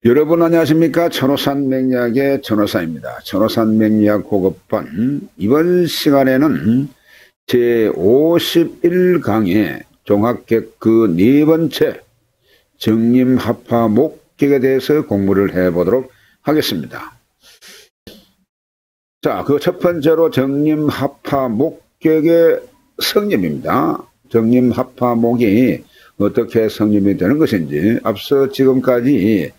여러분 안녕하십니까? 천호산 맹약의 천호사입니다. 천호산 맹약 고급반 이번 시간에는 제51강의 종합객 그 네 번째 정림합화 목격에 대해서 공부를 해보도록 하겠습니다. 자, 그 첫 번째로 정림합화 목격의 성립입니다. 정림합화목이 어떻게 성립이 되는 것인지 앞서 지금까지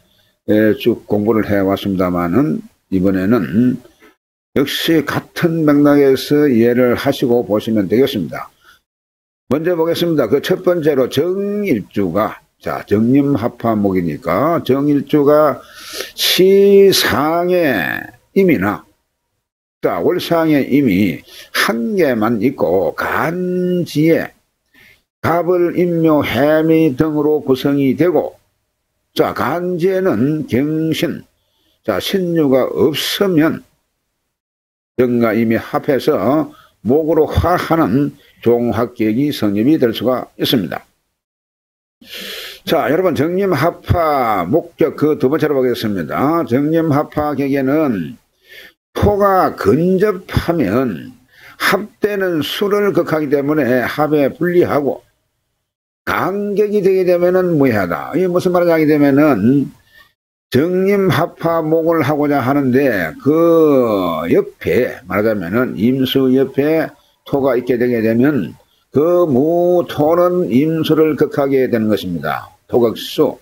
쭉 공부를 해왔습니다만은 이번에는 역시 같은 맥락에서 이해를 하시고 보시면 되겠습니다. 먼저 보겠습니다. 그 첫 번째로 정일주가, 자, 정림합화목이니까 정일주가 시상의 임이나, 자, 월상의 임이 한 개만 있고 간지에 갑을, 임묘, 해미 등으로 구성이 되고, 자, 간지에는 경신, 자, 신유가 없으면 정과 임이 합해서 목으로 화하는 종합객이 성립이 될 수가 있습니다. 자, 여러분, 정림합화 목격 그 두 번째로 보겠습니다. 정림합화객에는 토가 근접하면 합되는 수를 극하기 때문에 합에 불리하고, 간격이 되게 되면은 무해하다. 이게 무슨 말을 하게 되면은 정림합화목을 하고자 하는데 그 옆에 말하자면은 임수 옆에 토가 있게 되게 되면 그 무토는 임수를 극하게 되는 것입니다. 토극수.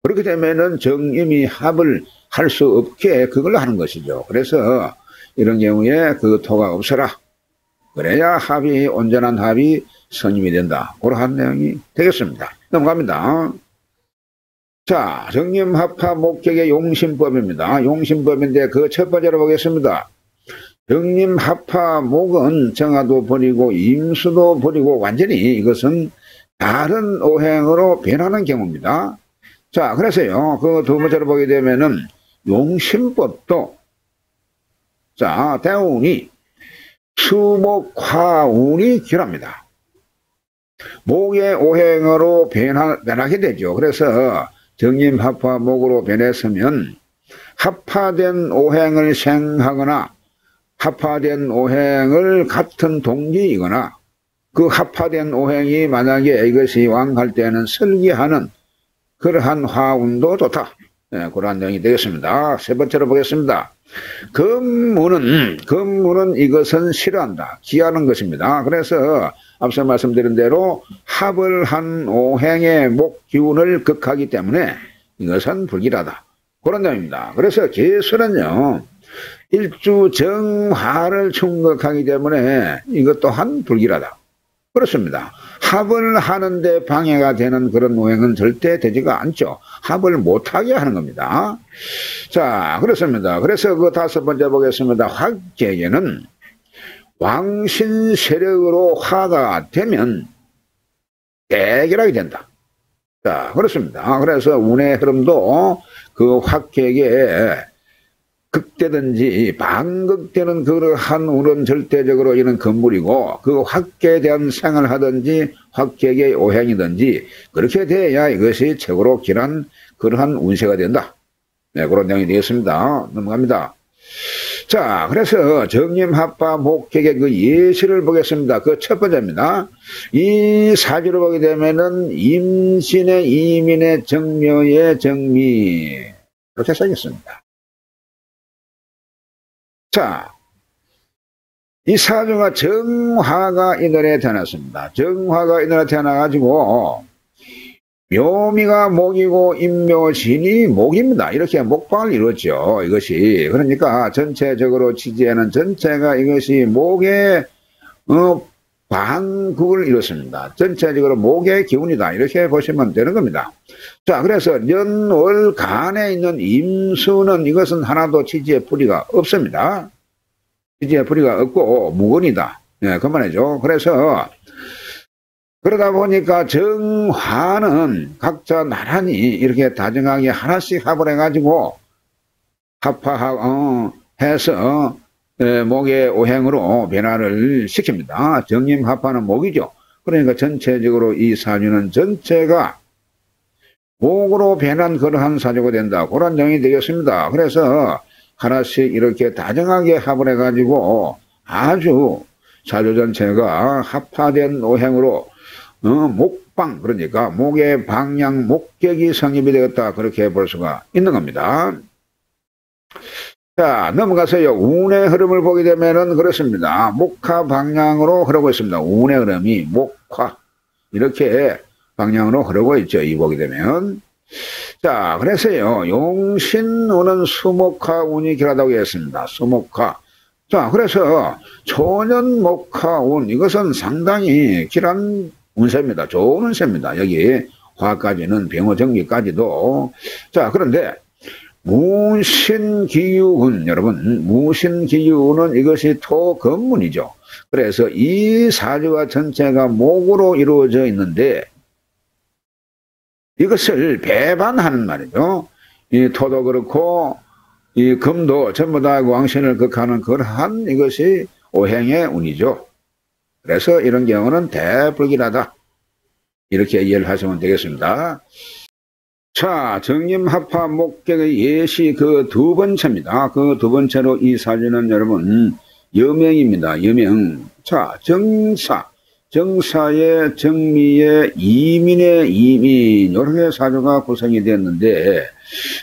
그렇게 되면은 정임이 합을 할 수 없게 그걸 하는 것이죠. 그래서 이런 경우에 그 토가 없어라. 그래야 합이, 온전한 합이 성립이 된다. 그러한 내용이 되겠습니다. 넘어갑니다. 자, 정림합화 목격의 용신법입니다. 용신법인데 그 첫 번째로 보겠습니다. 정림합화 목은 정화도 버리고 임수도 버리고 완전히 이것은 다른 오행으로 변하는 경우입니다. 자, 그래서요, 그 두 번째로 보게 되면은 용신법도, 자, 대운이 수목화운이 길합니다. 목의 오행으로 변하게 되죠. 그래서 정림합화목으로 변했으면 합화된 오행을 생하거나 합화된 오행을 같은 동기이거나 그 합화된 오행이 만약에 이것이 왕할 때는 설기하는 그러한 화운도 좋다. 네, 그러한 내용이 되겠습니다. 세 번째로 보겠습니다. 금문은 이것은 싫어한다. 기하는 것입니다. 그래서 앞서 말씀드린 대로 합을 한 오행의 목 기운을 극하기 때문에 이것은 불길하다. 그런 내용입니다. 그래서 개수는요, 일주 정화를 충격하기 때문에 이것 또한 불길하다. 그렇습니다. 합을 하는데 방해가 되는 그런 오행은 절대 되지가 않죠. 합을 못하게 하는 겁니다. 자, 그렇습니다. 그래서 그 다섯 번째 보겠습니다. 화객에는 왕신 세력으로 화가 되면 대결하게 된다. 자, 그렇습니다. 그래서 운의 흐름도 그 화객에 극되든지 반극되는 그러한 운은 절대적으로 이는 건물이고, 그 화객에 대한 생을 하든지 화객의 오행이든지 그렇게 돼야 이것이 최고로 길한 그러한 운세가 된다. 네, 그런 내용이 되겠습니다. 넘어갑니다. 자, 그래서 정림합화 목격의 그 예시를 보겠습니다. 그 첫 번째입니다. 이 사주를 보게 되면은 임신의 이민의 정묘의 정미, 이렇게 써있습니다. 자, 이 사주가 정화가 이날에 태어났습니다. 정화가 이날에 태어나가지고 묘미가 목이고 임묘신이 목입니다. 이렇게 목방을 이루었죠. 이것이. 그러니까 전체적으로 지지에는 전체가 이것이 목의 방국을 이뤘습니다. 전체적으로 목의 기운이다. 이렇게 보시면 되는 겁니다. 자, 그래서 연월 간에 있는 임수는 이것은 하나도 지지의 뿌리가 없습니다. 지지의 뿌리가 없고 무건이다. 네, 그만이죠. 그래서 그러다 보니까 정화는 각자 나란히 이렇게 다정하게 하나씩 합을 해가지고 합화해서 목의 오행으로 변화를 시킵니다. 정림합화는 목이죠. 그러니까 전체적으로 이 사주는 전체가 목으로 변한 그러한 사주가 된다. 그런 내용이 되겠습니다. 그래서 하나씩 이렇게 다정하게 합을 해가지고 아주 사주 전체가 합화된 오행으로 목방, 그러니까 목의 방향, 목격이 성립이 되었다. 그렇게 볼 수가 있는 겁니다. 자, 넘어가서요. 운의 흐름을 보게 되면은 그렇습니다. 목화 방향으로 흐르고 있습니다. 운의 흐름이 목화. 이렇게 방향으로 흐르고 있죠. 이 보게 되면. 자, 그래서요. 용신운은 수목화 운이 길하다고 했습니다. 수목화. 자, 그래서 초년목화운 이것은 상당히 길한 운세입니다. 좋은 운세입니다. 여기 화까지는 병호정기까지도. 자, 그런데 무신기유운, 여러분, 무신기유운은 이것이 토건문이죠. 그래서 이 사주가 전체가 목으로 이루어져 있는데 이것을 배반하는 말이죠. 이 토도 그렇고 이 금도 전부 다 왕신을 극하는 그러한 이것이 오행의 운이죠. 그래서 이런 경우는 대불길하다. 이렇게 이해를 하시면 되겠습니다. 자, 정임합화 목격의 예시 그 두 번째입니다. 그 두 번째로 이 사주는 여러분 여명입니다. 여명. 자, 정사. 정사의 정미의 이민의 이민. 이렇게 사주가 구성이 됐는데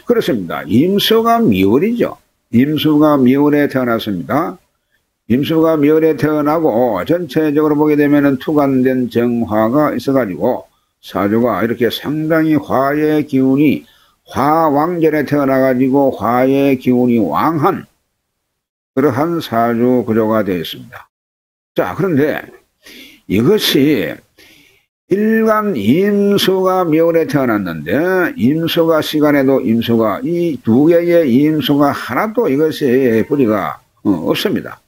그렇습니다. 임수가 미월이죠. 임수가 미월에 태어났습니다. 임수가 미월에 태어나고 전체적으로 보게 되면은 투간된 정화가 있어가지고 사주가 이렇게 상당히 화의 기운이 화왕절에 태어나가지고 화의 기운이 왕한 그러한 사주 구조가 되어 있습니다. 자, 그런데 이것이 일간 임수가 묘월에 태어났는데 임수가 시간에도 임수가 이 두 개의 임수가 하나도 이것이 뿌리가 없습니다.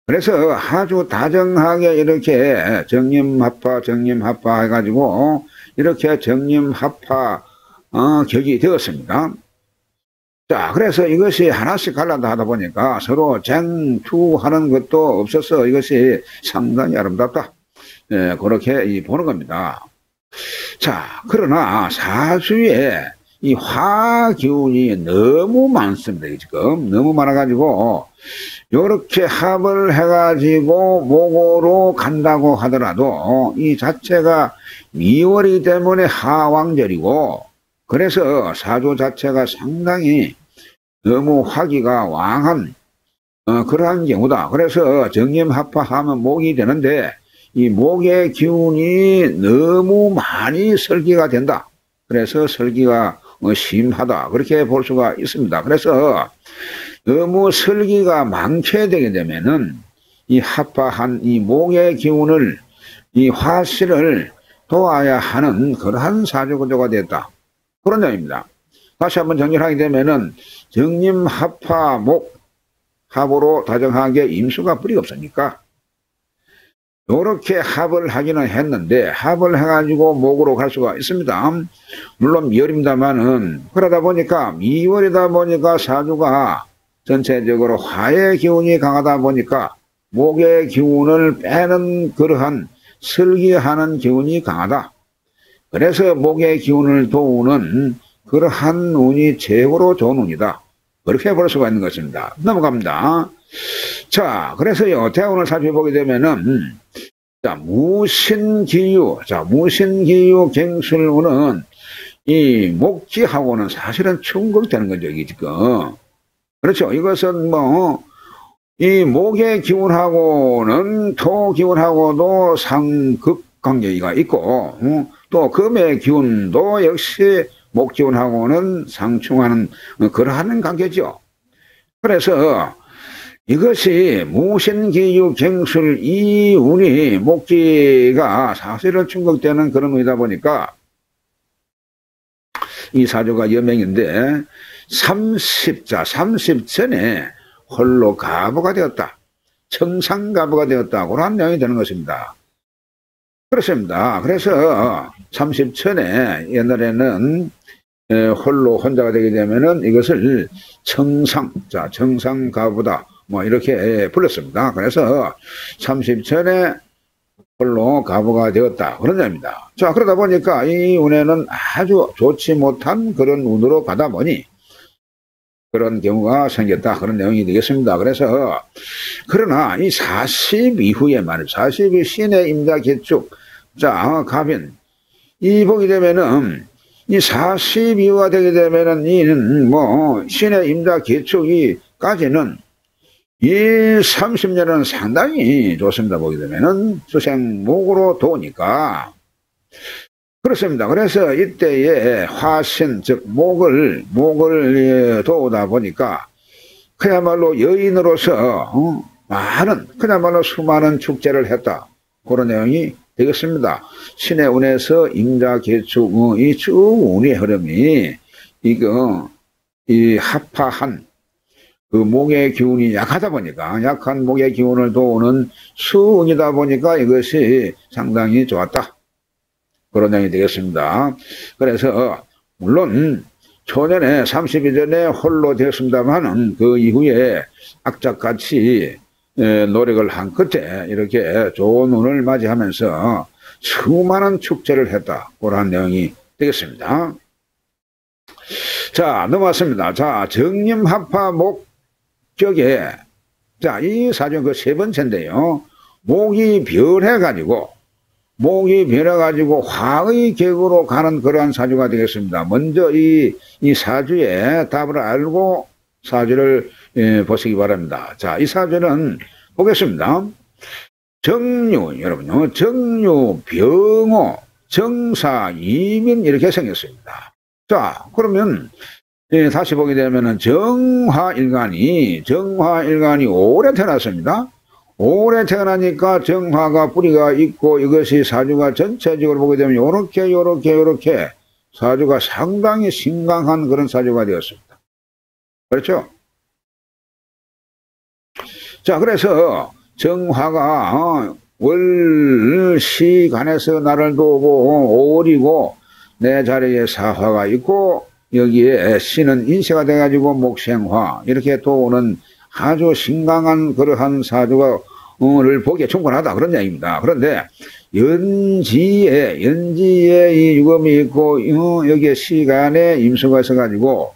그래서 아주 다정하게 이렇게 정임합화 해가지고 이렇게 정임합화 격이 되었습니다. 자, 그래서 이것이 하나씩 갈라다 하다 보니까 서로 쟁투하는 것도 없어서 이것이 상당히 아름답다. 예, 그렇게 보는 겁니다. 자, 그러나 사주에 이 화기운이 너무 많습니다. 지금 너무 많아가지고 요렇게 합을 해가지고 목으로 간다고 하더라도 이 자체가 미월이 때문에 하왕절이고 그래서 사주 자체가 상당히 너무 화기가 왕한 그러한 경우다. 그래서 정임합화하면 목이 되는데 이 목의 기운이 너무 많이 설기가 된다. 그래서 설기가 심하다. 그렇게 볼 수가 있습니다. 그래서 너무 설기가 많게 되게 되면은 이 합화한 이 목의 기운을 이 화씨를 도와야 하는 그러한 사주구조가 됐다. 그런 점입니다. 다시 한번 정리하게 되면은 정임합화 목 합으로 다정하게 임수가 뿌리가 없으니까 요렇게 합을 하기는 했는데 합을 해가지고 목으로 갈 수가 있습니다. 물론 미월입니다만은 그러다 보니까 미월이다 보니까 사주가 전체적으로 화의 기운이 강하다 보니까 목의 기운을 빼는 그러한 설기하는 기운이 강하다. 그래서 목의 기운을 도우는 그러한 운이 최고로 좋은 운이다. 그렇게 볼 수가 있는 것입니다. 넘어갑니다. 자, 그래서요, 대운을 살펴보게 되면은, 자, 무신기유. 자, 무신기유 경술운은 이 목지하고는 사실은 충격되는 거죠, 이게 지금. 그렇죠. 이것은 이 목의 기운하고는 토 기운하고도 상극 관계가 있고, 또 금의 기운도 역시 목 기운하고는 상충하는 그러한 관계죠. 그래서 이것이 무신기유 경술 이 운이 목기가 사실은 충격되는 그런 운이다 보니까 이 사주가 여명인데 30전에 홀로 가부가 되었다. 청상가부가 되었다. 그런 내용이 되는 것입니다. 그렇습니다. 그래서 30전에 옛날에는 홀로 혼자가 되게 되면은 이것을 청상가부다. 이렇게 불렀습니다. 그래서 30전에 홀로 가부가 되었다. 그런 점입니다. 자, 그러다 보니까 이 운에는 아주 좋지 못한 그런 운으로 가다 보니 그런 경우가 생겼다. 그런 내용이 되겠습니다. 그래서, 그러나 이 40 이후에 말이죠. 40이 신의 임자 개축. 자, 가면, 이 보게 되면은, 이 40 이후가 되게 되면은, 이는 신의 임자 개축이까지는 이 30년은 상당히 좋습니다. 보게 되면은, 수생목으로 도우니까. 그렇습니다. 그래서 이때에 화신, 즉 목을 도우다 보니까 그야말로 여인으로서 그야말로 수많은 축제를 했다. 그런 내용이 되겠습니다. 신의 운에서 임자 개축 이 쭉 운의 흐름이 이 합화한 그 목의 기운이 약하다 보니까 약한 목의 기운을 도우는 수운이다 보니까 이것이 상당히 좋았다. 그런 내용이 되겠습니다. 그래서 물론 초년에 30일 전에 홀로 되었습니다만 그 이후에 악작같이 노력을 한 끝에 이렇게 좋은 운을 맞이하면서 수많은 축제를 했다. 그런 내용이 되겠습니다. 자, 넘어왔습니다. 자, 정림합화 목격에 자, 이 사정 그 세 번째인데요. 목이 변해가지고 화의 격으로 가는 그러한 사주가 되겠습니다. 먼저 이 사주의 답을 알고 사주를 보시기 바랍니다. 자, 이 사주는 보겠습니다. 정유, 여러분요. 정유, 병호, 정사, 이민 이렇게 생겼습니다. 자, 그러면 다시 보게 되면은 정화일간이 오래 태어났습니다. 오래 태어나니까 정화가 뿌리가 있고 이것이 사주가 전체적으로 보게 되면 요렇게 사주가 상당히 신강한 그런 사주가 되었습니다. 그렇죠? 자, 그래서 정화가 월시간에서 나를 도우고 오리고 내 자리에 사화가 있고 여기에 신은 인세가 돼가지고 목생화 이렇게 도우는 아주 신강한 그러한 사주가 를 보기에 충분하다 그런 이야기입니다. 그런데 연지에 이 유금이 있고 여기에 시간에 임수가 있어가지고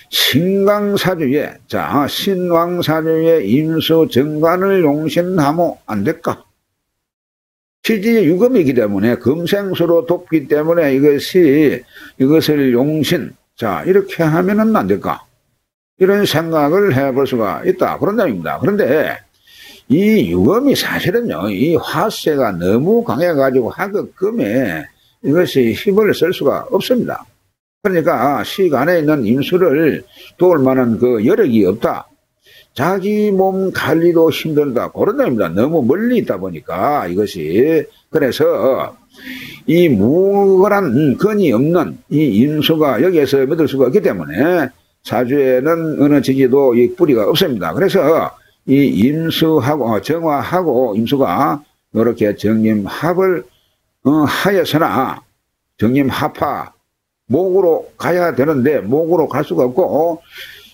신강사주에 자 신왕사주에 임수 정관을 용신하면 안 될까? 시지에 유금이기 때문에 금생수로 돕기 때문에 이것을 용신 자 이렇게 하면은 안 될까? 이런 생각을 해볼 수가 있다. 그런 점입니다. 그런데 이 유금이 사실은요, 이 화세가 너무 강해가지고 하급금에 이것이 힘을 쓸 수가 없습니다. 그러니까 시간에 있는 임수를 도울 만한 그 여력이 없다. 자기 몸 관리도 힘들다. 그런 점입니다. 너무 멀리 있다 보니까 이것이. 그래서 이 무거란 근이 없는 이 임수가 여기에서 믿을 수가 없기 때문에 사주에는 어느 지지도 이 뿌리가 없습니다. 그래서 이 임수하고 정화하고 임수가 이렇게 정림합을 하여서나 정림합화 목으로 가야 되는데 목으로 갈 수가 없고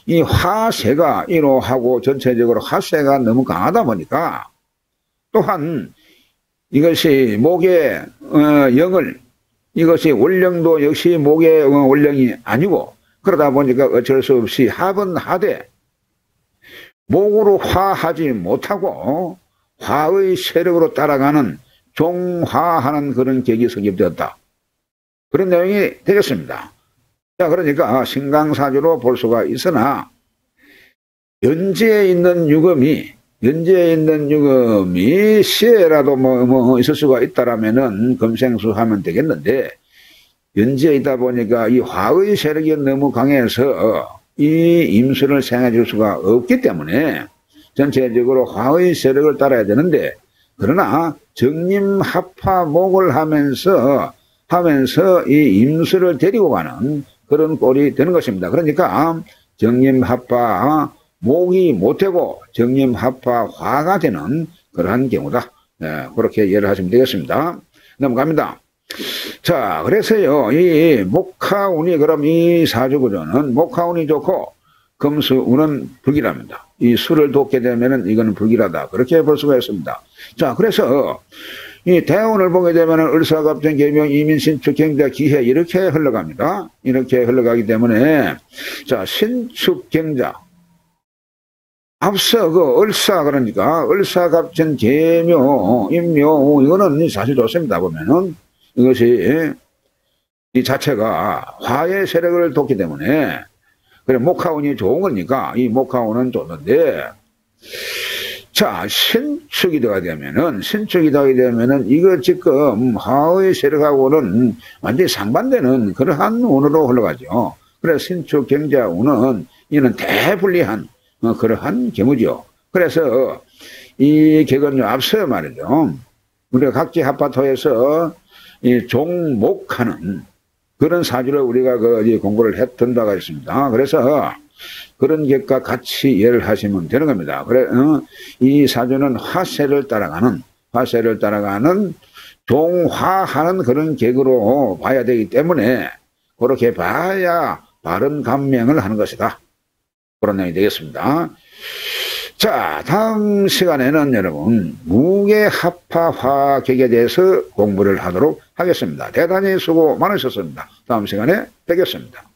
이 화세가 인호하고 전체적으로 화세가 너무 강하다 보니까 또한 이것이 목의 영을 이것이 원령도 역시 목의 원령이 아니고 그러다 보니까 어쩔 수 없이 합은 하되 목으로 화하지 못하고 화의 세력으로 따라가는 종화하는 그런 격이 성립되었다. 그런 내용이 되겠습니다. 자, 그러니까 신강사주로 볼 수가 있으나 연지에 있는 유금이 시에라도 있을 수가 있다라면은 금생수 하면 되겠는데 연지에 있다 보니까 이 화의 세력이 너무 강해서 이 임수를 생해 줄 수가 없기 때문에 전체적으로 화의 세력을 따라야 되는데 그러나 정림합화목을 하면서 이 임수를 데리고 가는 그런 꼴이 되는 것입니다. 그러니까 정림합화 목이 못되고 정림합화화가 되는 그러한 경우다. 네, 그렇게 이해를 하시면 되겠습니다. 넘어갑니다. 자, 그래서요, 이 목화운이, 그럼 이 사주구조는 목화운이 좋고, 금수운은 불길합니다. 이 수를 돕게 되면은 이거는 불길하다. 그렇게 볼 수가 있습니다. 자, 그래서 이 대운을 보게 되면 을사갑전 계명 이민신축 경자 기해 이렇게 흘러갑니다. 이렇게 흘러가기 때문에 자 신축 경자 앞서 그 을사 그러니까 을사갑전 계묘 임묘 이거는 사실 좋습니다. 보면은 이것이 이 자체가 화의 세력을 돋기 때문에 그래 목화운이 좋은 거니까 이 목화운은 좋는데 자 신축이 되게 되면은 이거 지금 화의 세력하고는 완전히 상반되는 그러한 운으로 흘러가죠. 그래서 신축 경자운은 이는 대불리한 그러한 경우죠. 그래서 이 격은요 앞서 말이죠. 우리가 각지 합파토에서 이 종목하는 그런 사주를 우리가 공부를 했던 바가 있습니다. 그래서 그런 격과 같이 이해를 하시면 되는 겁니다. 그래, 이 사주는 화세를 따라가는 종화하는 그런 격으로 봐야 되기 때문에 그렇게 봐야 바른 감명을 하는 것이다. 그런 내용이 되겠습니다. 자, 다음 시간에는 여러분 무게합파화격에 대해서 공부를 하도록 하겠습니다. 대단히 수고 많으셨습니다. 다음 시간에 뵙겠습니다.